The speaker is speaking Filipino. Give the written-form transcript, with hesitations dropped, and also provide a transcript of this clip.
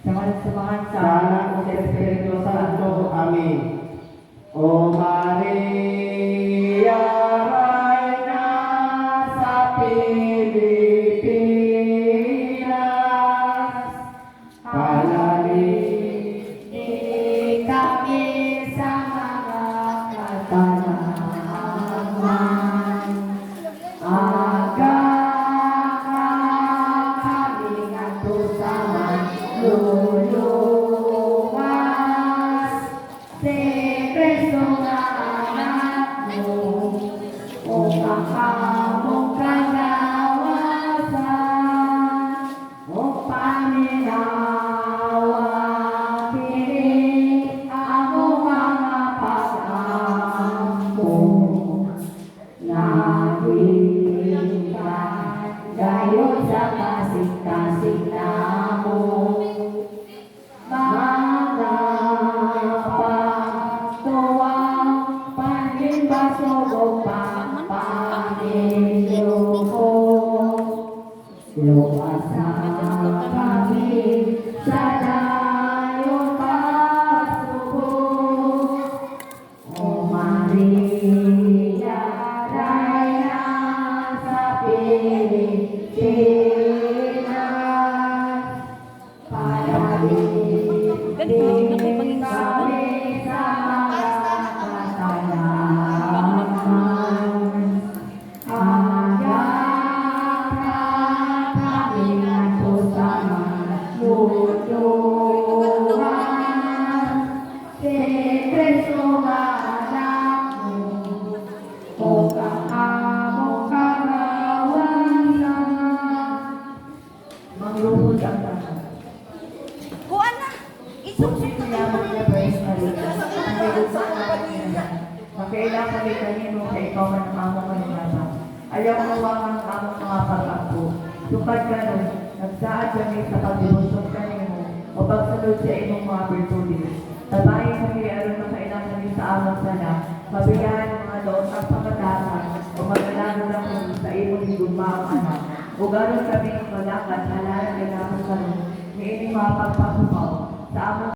Samahan sa Sana ng Espiritu Santo. Amen. O Maria, Reina sa Pilipinas, panalangin kami sa mga katanaman. Agak kami ato sa luluwas. Si Kristo nga anak mo, o kakamong kagawasan, o paminawa kini ako mga pag-ampo. Nagilitan gayon sa kasing-kasing namo, mga pagtuwang panlimbasog o papanilyo ko. Luwasa kami sa dayong kasubok, O Maria, Reina sa Pilipinas, panalangin kami sa mga katanaman. Agak kami ato sa luluwas. Si Kristo nga anak mo, o kakamong kagawasan. Manglubod ang tanan. Kuan na. Kung sino yaman niya ba is Maria, ang may gusto na kanina. Makailangan kami kanino sa ikaw man ang among kanilaba. Ayaw mawang ang among mga pag-ako. Tupad ka nun, nagsaad kami sa pagdibusog kanino o pagsunod sa imong mga virtudes. Tabayin kami aron makailangan kami sa among sana, mabigahan ang mga doon ang pagkatasan o magalago lang kami sa imong higugmaang anak. Ugaron kami ang malakat na lalagyan namin karon, ni ining mga pagpasukaw sa among